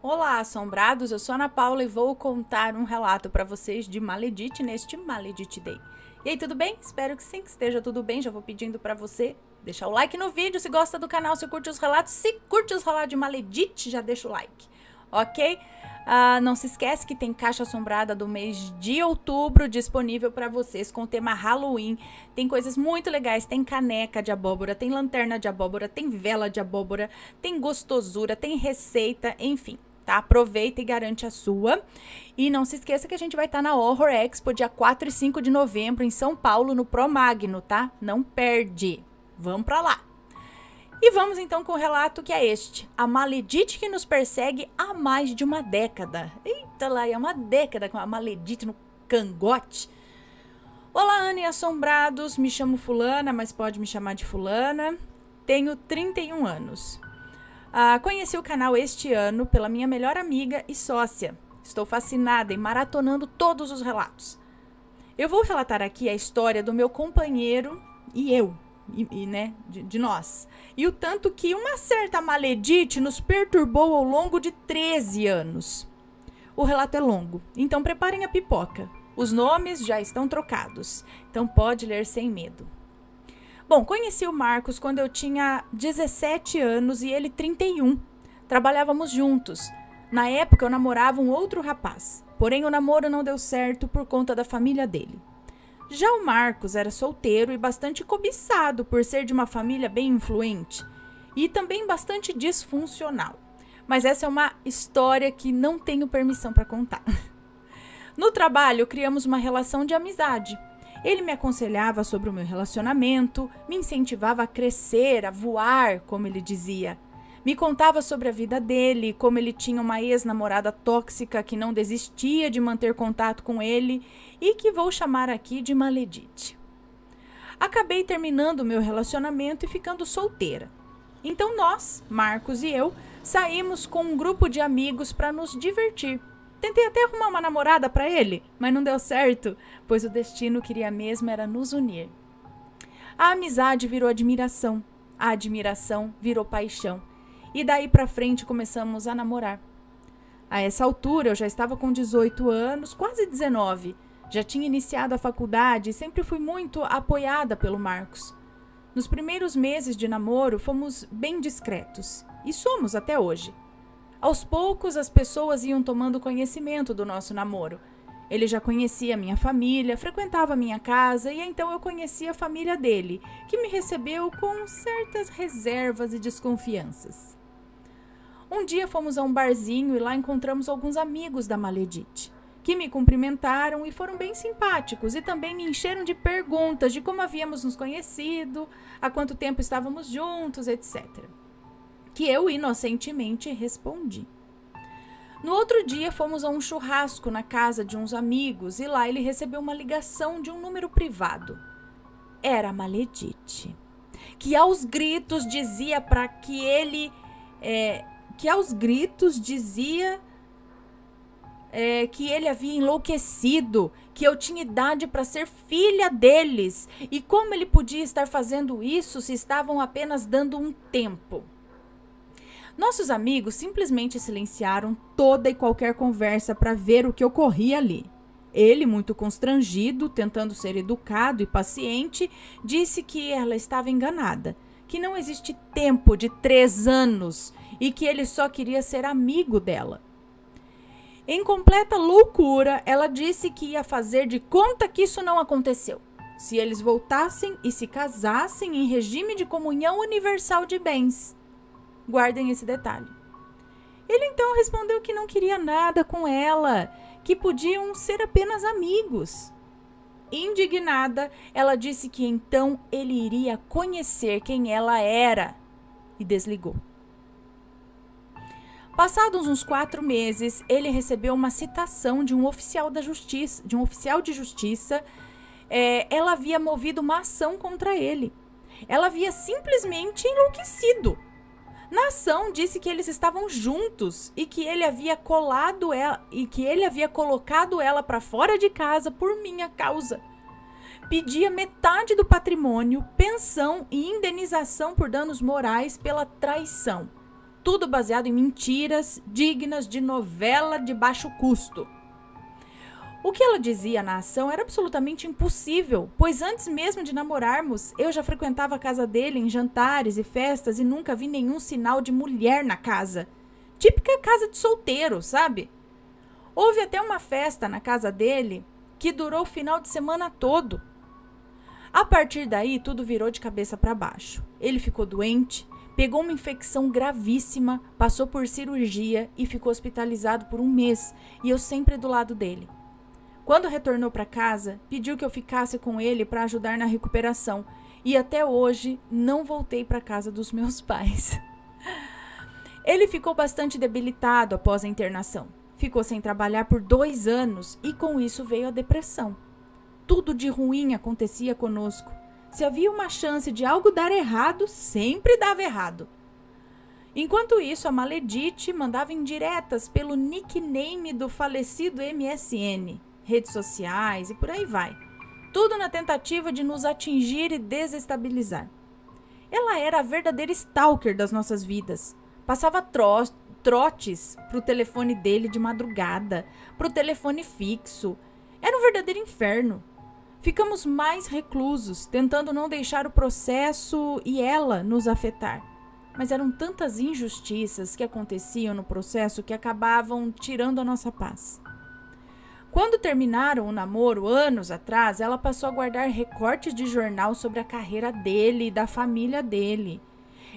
Olá, assombrados! Eu sou a Ana Paula e vou contar um relato para vocês de Maledite neste Maledite Day. E aí, tudo bem? Espero que sim, que esteja tudo bem. Já vou pedindo para você deixar o like no vídeo se gosta do canal, se curte os relatos. Se curte os relatos de Maledite, já deixa o like, ok? Não se esquece que tem caixa assombrada do mês de outubro disponível para vocês com o tema Halloween. Tem coisas muito legais, tem caneca de abóbora, tem lanterna de abóbora, tem vela de abóbora, tem gostosura, tem receita, enfim. Tá? Aproveita e garante a sua. E não se esqueça que a gente vai estar na Horror Expo dia 4 e 5 de novembro em São Paulo, no Promagno, tá? Não perde. Vamos pra lá. E vamos então com o relato que é este. A Maledite que nos persegue há mais de uma década. Eita lá, é uma década com a Maledite no cangote. Olá, Ana e assombrados. Me chamo Fulana, mas pode me chamar de Fulana. Tenho 31 anos. Conheci o canal este ano pela minha melhor amiga e sócia. Estou fascinada e maratonando todos os relatos. Eu vou relatar aqui a história do meu companheiro e eu, né, de nós. E o tanto que uma certa Maledite nos perturbou ao longo de 13 anos. O relato é longo, então preparem a pipoca. Os nomes já estão trocados, então pode ler sem medo. Bom, conheci o Marcos quando eu tinha 17 anos e ele 31. Trabalhávamos juntos. Na época eu namorava um outro rapaz, porém o namoro não deu certo por conta da família dele. Já o Marcos era solteiro e bastante cobiçado por ser de uma família bem influente e também bastante disfuncional. Mas essa é uma história que não tenho permissão para contar. No trabalho criamos uma relação de amizade. Ele me aconselhava sobre o meu relacionamento, me incentivava a crescer, a voar, como ele dizia. Me contava sobre a vida dele, como ele tinha uma ex-namorada tóxica que não desistia de manter contato com ele e que vou chamar aqui de Maledite. Acabei terminando o meu relacionamento e ficando solteira. Então nós, Marcos e eu, saímos com um grupo de amigos para nos divertir. Tentei até arrumar uma namorada para ele, mas não deu certo, pois o destino queria mesmo era nos unir. A amizade virou admiração, a admiração virou paixão, e daí para frente começamos a namorar. A essa altura eu já estava com 18 anos, quase 19, já tinha iniciado a faculdade e sempre fui muito apoiada pelo Marcos. Nos primeiros meses de namoro fomos bem discretos, e somos até hoje. Aos poucos, as pessoas iam tomando conhecimento do nosso namoro. Ele já conhecia minha família, frequentava minha casa e então eu conhecia a família dele, que me recebeu com certas reservas e desconfianças. Um dia fomos a um barzinho e lá encontramos alguns amigos da Maledite, que me cumprimentaram e foram bem simpáticos e também me encheram de perguntas de como havíamos nos conhecido, há quanto tempo estávamos juntos, etc., que eu inocentemente respondi. No outro dia fomos a um churrasco na casa de uns amigos e lá ele recebeu uma ligação de um número privado. Era a Maledite, que aos gritos dizia para que ele... que ele havia enlouquecido, que eu tinha idade para ser filha deles e como ele podia estar fazendo isso se estavam apenas dando um tempo. Nossos amigos simplesmente silenciaram toda e qualquer conversa para ver o que ocorria ali. Ele, muito constrangido, tentando ser educado e paciente, disse que ela estava enganada, que não existe tempo de 3 anos e que ele só queria ser amigo dela. Em completa loucura, ela disse que ia fazer de conta que isso não aconteceu, se eles voltassem e se casassem em regime de comunhão universal de bens. Guardem esse detalhe. Ele então respondeu que não queria nada com ela, que podiam ser apenas amigos. Indignada, ela disse que então ele iria conhecer quem ela era e desligou. Passados uns 4 meses, ele recebeu uma citação de um oficial de justiça. Ela havia movido uma ação contra ele. Ela havia simplesmente enlouquecido. Na ação, disse que eles estavam juntos e que ele havia colocado ela para fora de casa por minha causa. Pedia metade do patrimônio, pensão e indenização por danos morais pela traição. tudo baseado em mentiras dignas de novela de baixo custo. O que ela dizia na ação era absolutamente impossível, pois antes mesmo de namorarmos, eu já frequentava a casa dele em jantares e festas e nunca vi nenhum sinal de mulher na casa. Típica casa de solteiro, sabe? Houve até uma festa na casa dele que durou o final de semana todo. A partir daí, tudo virou de cabeça para baixo. Ele ficou doente, pegou uma infecção gravíssima, passou por cirurgia e ficou hospitalizado por 1 mês, e eu sempre do lado dele. Quando retornou para casa, pediu que eu ficasse com ele para ajudar na recuperação, e até hoje não voltei para casa dos meus pais. Ele ficou bastante debilitado após a internação. Ficou sem trabalhar por 2 anos e com isso veio a depressão. Tudo de ruim acontecia conosco. Se havia uma chance de algo dar errado, sempre dava errado. Enquanto isso, a Maledite mandava indiretas pelo nickname do falecido MSN, redes sociais e por aí vai. Tudo na tentativa de nos atingir e desestabilizar. Ela era a verdadeira stalker das nossas vidas. Passava trotes pro telefone dele de madrugada, pro telefone fixo. Era um verdadeiro inferno. Ficamos mais reclusos, tentando não deixar o processo e ela nos afetar. Mas eram tantas injustiças que aconteciam no processo que acabavam tirando a nossa paz. Quando terminaram o namoro, anos atrás, ela passou a guardar recortes de jornal sobre a carreira dele e da família dele.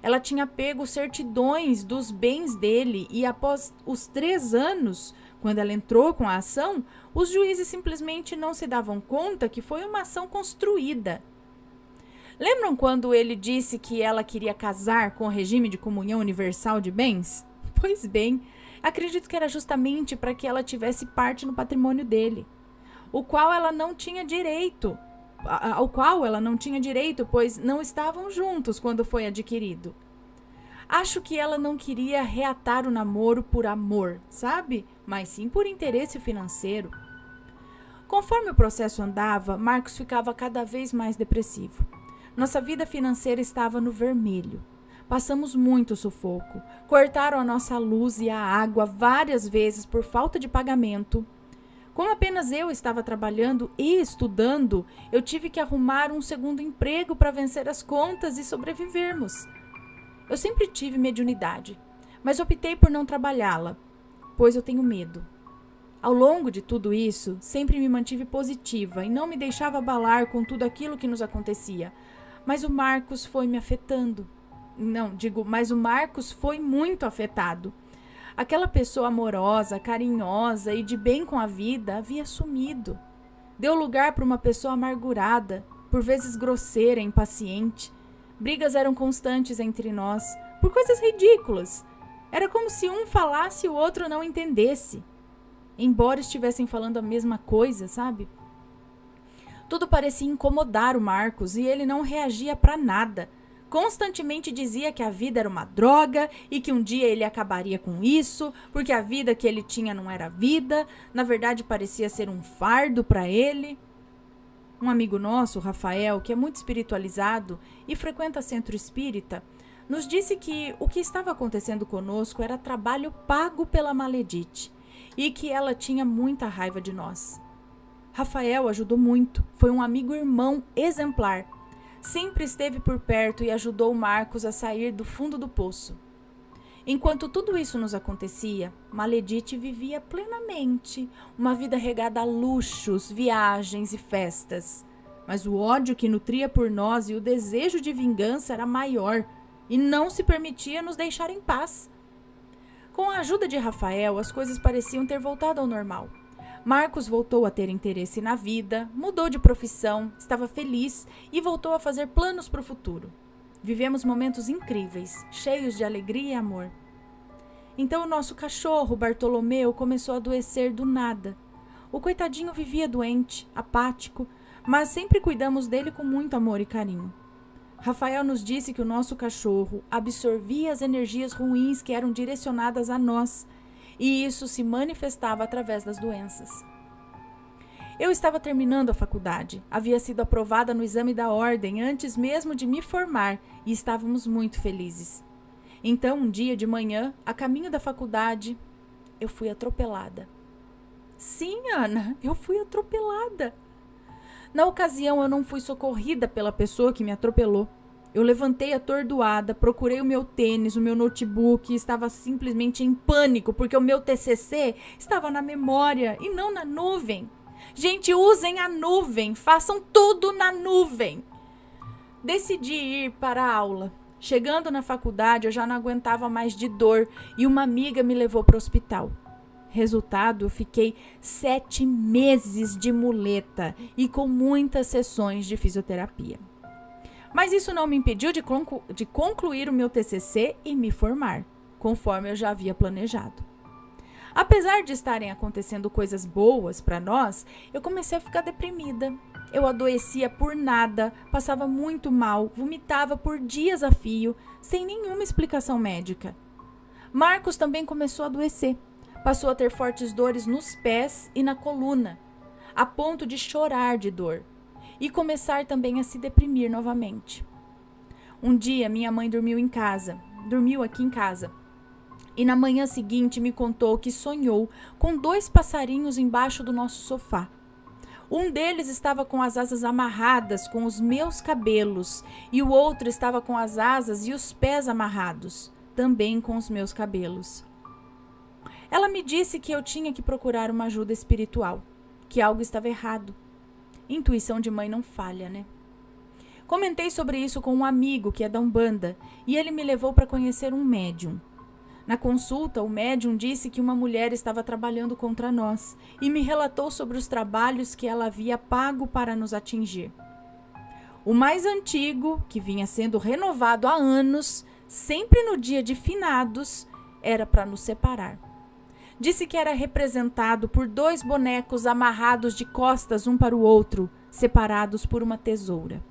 Ela tinha pego certidões dos bens dele e após os 3 anos, quando ela entrou com a ação, os juízes simplesmente não se davam conta que foi uma ação construída. Lembram quando ele disse que ela queria casar com o regime de comunhão universal de bens? Pois bem, acredito que era justamente para que ela tivesse parte no patrimônio dele, ao qual ela não tinha direito, pois não estavam juntos quando foi adquirido. Acho que ela não queria reatar o namoro por amor, sabe? Mas sim por interesse financeiro. Conforme o processo andava, Marcos ficava cada vez mais depressivo. Nossa vida financeira estava no vermelho. Passamos muito sufoco. Cortaram a nossa luz e a água várias vezes por falta de pagamento. Como apenas eu estava trabalhando e estudando, eu tive que arrumar um segundo emprego para vencer as contas e sobrevivermos. Eu sempre tive mediunidade, mas optei por não trabalhá-la, pois eu tenho medo. Ao longo de tudo isso, sempre me mantive positiva e não me deixava abalar com tudo aquilo que nos acontecia. Mas o Marcos foi me afetando. Mas o Marcos foi muito afetado. Aquela pessoa amorosa, carinhosa e de bem com a vida havia sumido. Deu lugar para uma pessoa amargurada, por vezes grosseira, impaciente. Brigas eram constantes entre nós, por coisas ridículas. Era como se um falasse e o outro não entendesse. Embora estivessem falando a mesma coisa, sabe? Tudo parecia incomodar o Marcos e ele não reagia para nada. Constantemente dizia que a vida era uma droga e que um dia ele acabaria com isso, porque a vida que ele tinha não era vida, na verdade parecia ser um fardo para ele. Um amigo nosso, Rafael, que é muito espiritualizado e frequenta centro espírita, nos disse que o que estava acontecendo conosco era trabalho pago pela Maledite e que ela tinha muita raiva de nós. Rafael ajudou muito, foi um amigo-irmão exemplar. Sempre esteve por perto e ajudou o Marcos a sair do fundo do poço. Enquanto tudo isso nos acontecia, Maledite vivia plenamente uma vida regada a luxos, viagens e festas. Mas o ódio que nutria por nós e o desejo de vingança era maior e não se permitia nos deixar em paz. Com a ajuda de Rafael, as coisas pareciam ter voltado ao normal. Marcos voltou a ter interesse na vida, mudou de profissão, estava feliz e voltou a fazer planos para o futuro. Vivemos momentos incríveis, cheios de alegria e amor. Então o nosso cachorro, Bartolomeu, começou a adoecer do nada. O coitadinho vivia doente, apático, mas sempre cuidamos dele com muito amor e carinho. Rafael nos disse que o nosso cachorro absorvia as energias ruins que eram direcionadas a nós, e isso se manifestava através das doenças. Eu estava terminando a faculdade, havia sido aprovada no exame da ordem antes mesmo de me formar e estávamos muito felizes. Então, um dia de manhã, a caminho da faculdade, eu fui atropelada. Sim, Ana, eu fui atropelada. Na ocasião, eu não fui socorrida pela pessoa que me atropelou. Eu levantei atordoada, procurei o meu tênis, o meu notebook e estava simplesmente em pânico, porque o meu TCC estava na memória e não na nuvem. Gente, usem a nuvem, façam tudo na nuvem. Decidi ir para a aula. Chegando na faculdade, eu já não aguentava mais de dor e uma amiga me levou para o hospital. Resultado, eu fiquei 7 meses de muleta e com muitas sessões de fisioterapia. Mas isso não me impediu de concluir o meu TCC e me formar, conforme eu já havia planejado. Apesar de estarem acontecendo coisas boas para nós, eu comecei a ficar deprimida. Eu adoecia por nada, passava muito mal, vomitava por dias a fio, sem nenhuma explicação médica. Marcos também começou a adoecer. Passou a ter fortes dores nos pés e na coluna, a ponto de chorar de dor. E começar também a se deprimir novamente. Um dia, minha mãe dormiu aqui em casa. E na manhã seguinte me contou que sonhou com 2 passarinhos embaixo do nosso sofá. Um deles estava com as asas amarradas com os meus cabelos e o outro estava com as asas e os pés amarrados, também com os meus cabelos. Ela me disse que eu tinha que procurar uma ajuda espiritual, que algo estava errado. Intuição de mãe não falha, né? Comentei sobre isso com um amigo que é da Umbanda e ele me levou para conhecer um médium. Na consulta, o médium disse que uma mulher estava trabalhando contra nós e me relatou sobre os trabalhos que ela havia pago para nos atingir. O mais antigo, que vinha sendo renovado há anos, sempre no dia de finados, era para nos separar. Disse que era representado por 2 bonecos amarrados de costas um para o outro, separados por uma tesoura.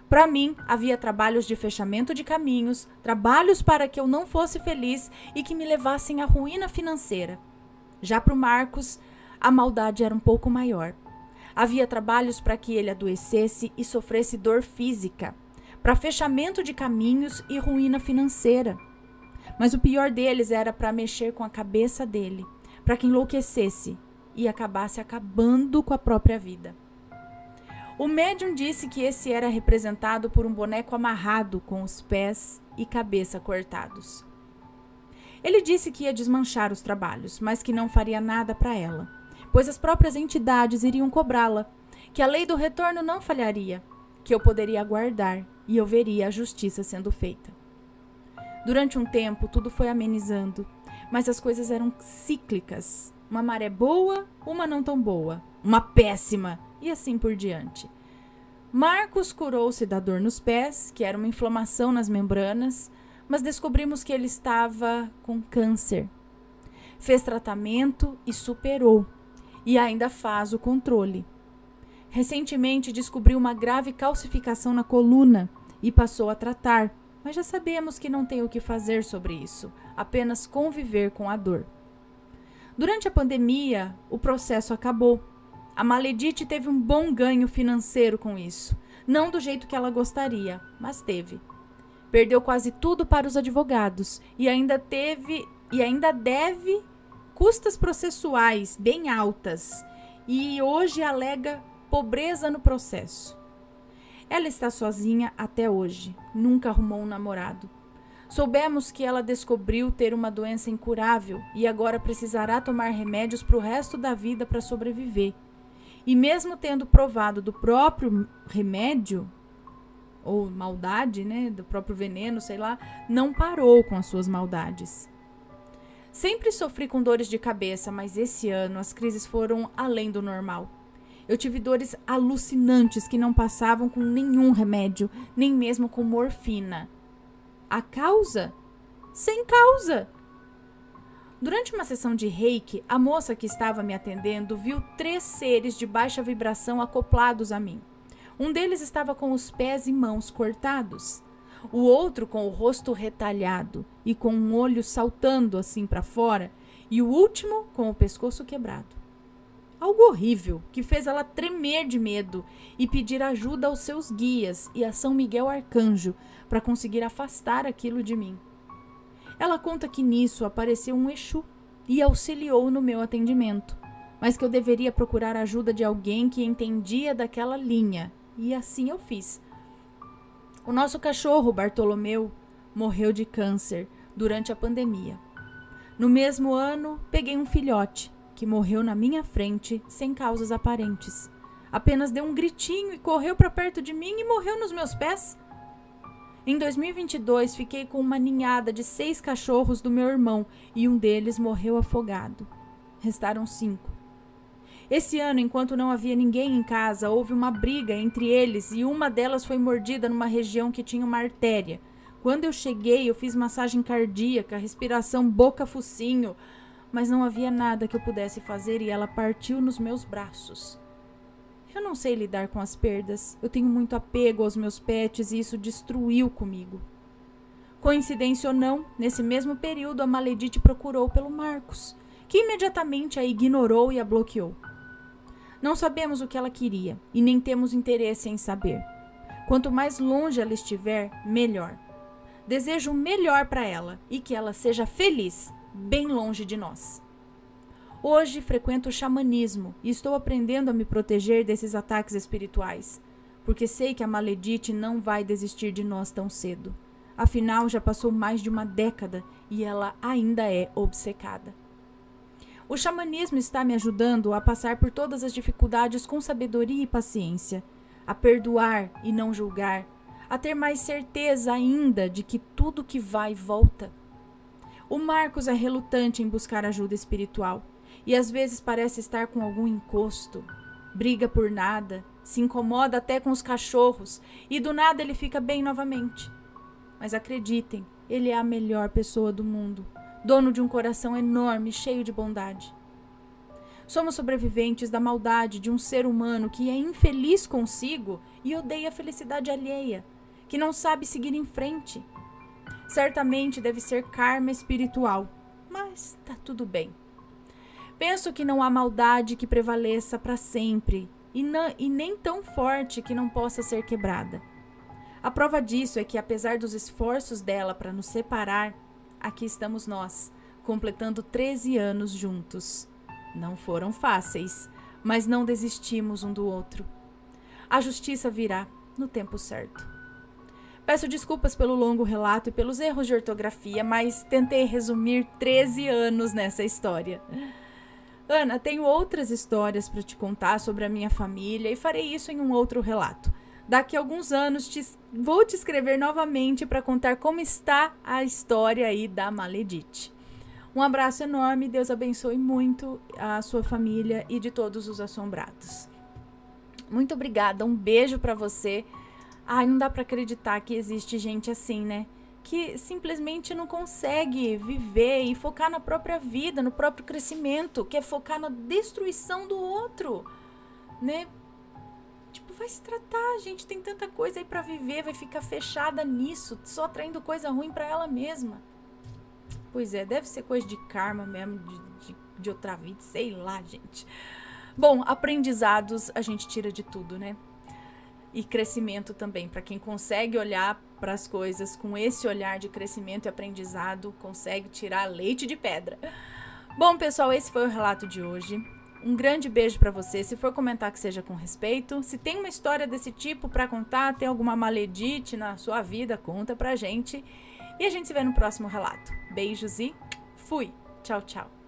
Para mim, havia trabalhos de fechamento de caminhos, trabalhos para que eu não fosse feliz e que me levassem à ruína financeira. Já para o Marcos, a maldade era um pouco maior. Havia trabalhos para que ele adoecesse e sofresse dor física, para fechamento de caminhos e ruína financeira. Mas o pior deles era para mexer com a cabeça dele, para que enlouquecesse e acabasse acabando com a própria vida. O médium disse que esse era representado por um boneco amarrado com os pés e cabeça cortados. Ele disse que ia desmanchar os trabalhos, mas que não faria nada para ela, pois as próprias entidades iriam cobrá-la, que a lei do retorno não falharia, que eu poderia aguardar e eu veria a justiça sendo feita. Durante um tempo, tudo foi amenizando, mas as coisas eram cíclicas. Uma maré boa, uma não tão boa, uma péssima, e assim por diante. Marcos curou-se da dor nos pés, que era uma inflamação nas membranas, mas descobrimos que ele estava com câncer. Fez tratamento e superou, e ainda faz o controle. Recentemente descobriu uma grave calcificação na coluna e passou a tratar, mas já sabemos que não tem o que fazer sobre isso, apenas conviver com a dor. Durante a pandemia, o processo acabou. A Maledite teve um bom ganho financeiro com isso. Não do jeito que ela gostaria, mas teve. Perdeu quase tudo para os advogados e ainda deve custas processuais bem altas e hoje alega pobreza no processo. Ela está sozinha até hoje, nunca arrumou um namorado. Soubemos que ela descobriu ter uma doença incurável e agora precisará tomar remédios para o resto da vida para sobreviver. E mesmo tendo provado do próprio remédio, ou maldade, né, do próprio veneno, sei lá, não parou com as suas maldades. Sempre sofri com dores de cabeça, mas esse ano as crises foram além do normal. Eu tive dores alucinantes que não passavam com nenhum remédio, nem mesmo com morfina. A causa? Sem causa! Durante uma sessão de reiki, a moça que estava me atendendo viu 3 seres de baixa vibração acoplados a mim. Um deles estava com os pés e mãos cortados. O outro com o rosto retalhado e com um olho saltando assim para fora. E o último com o pescoço quebrado. Algo horrível que fez ela tremer de medo e pedir ajuda aos seus guias e a São Miguel Arcanjo para conseguir afastar aquilo de mim. Ela conta que nisso apareceu um Exu e auxiliou no meu atendimento, mas que eu deveria procurar a ajuda de alguém que entendia daquela linha, e assim eu fiz. O nosso cachorro, Bartolomeu, morreu de câncer durante a pandemia. No mesmo ano, peguei um filhote, que morreu na minha frente sem causas aparentes. Apenas deu um gritinho e correu para perto de mim e morreu nos meus pés. Em 2022, fiquei com uma ninhada de 6 cachorros do meu irmão e um deles morreu afogado. Restaram 5. Esse ano, enquanto não havia ninguém em casa, houve uma briga entre eles e uma delas foi mordida numa região que tinha uma artéria. Quando eu cheguei, eu fiz massagem cardíaca, respiração boca-focinho, mas não havia nada que eu pudesse fazer e ela partiu nos meus braços. Eu não sei lidar com as perdas. Eu tenho muito apego aos meus pets e isso destruiu comigo. Coincidência ou não, nesse mesmo período a Maledite procurou pelo Marcos, que imediatamente a ignorou e a bloqueou. Não sabemos o que ela queria e nem temos interesse em saber. Quanto mais longe ela estiver, melhor. Desejo o melhor para ela e que ela seja feliz, bem longe de nós. Hoje frequento o xamanismo e estou aprendendo a me proteger desses ataques espirituais, porque sei que a Maledite não vai desistir de nós tão cedo. Afinal, já passou mais de uma década e ela ainda é obcecada. O xamanismo está me ajudando a passar por todas as dificuldades com sabedoria e paciência, a perdoar e não julgar, a ter mais certeza ainda de que tudo que vai volta. O Marcos é relutante em buscar ajuda espiritual e às vezes parece estar com algum encosto. Briga por nada, se incomoda até com os cachorros e do nada ele fica bem novamente. Mas acreditem, ele é a melhor pessoa do mundo, dono de um coração enorme, cheio de bondade. Somos sobreviventes da maldade de um ser humano que é infeliz consigo e odeia a felicidade alheia, que não sabe seguir em frente. Certamente deve ser karma espiritual, mas tá tudo bem. Penso que não há maldade que prevaleça para sempre e nem tão forte que não possa ser quebrada. A prova disso é que, apesar dos esforços dela para nos separar, aqui estamos nós, completando 13 anos juntos. Não foram fáceis, mas não desistimos um do outro. A justiça virá no tempo certo. Peço desculpas pelo longo relato e pelos erros de ortografia, mas tentei resumir 13 anos nessa história. Ana, tenho outras histórias para te contar sobre a minha família e farei isso em um outro relato. Daqui a alguns anos vou te escrever novamente para contar como está a história aí da Maledite. Um abraço enorme, Deus abençoe muito a sua família e de todos os assombrados. Muito obrigada, um beijo para você. Ai, não dá para acreditar que existe gente assim, né? Que simplesmente não consegue viver e focar na própria vida, no próprio crescimento, quer focar na destruição do outro, né? Tipo, vai se tratar, gente, tem tanta coisa aí pra viver, vai ficar fechada nisso, só atraindo coisa ruim pra ela mesma. Pois é, deve ser coisa de karma mesmo, de outra vida, sei lá, gente. Bom, aprendizados a gente tira de tudo, né? E crescimento também, para quem consegue olhar para as coisas com esse olhar de crescimento e aprendizado, consegue tirar leite de pedra. Bom, pessoal, esse foi o relato de hoje. Um grande beijo para você. Se for comentar, que seja com respeito. Se tem uma história desse tipo para contar, tem alguma maledite na sua vida, conta pra gente. E a gente se vê no próximo relato. Beijos e fui! Tchau, tchau!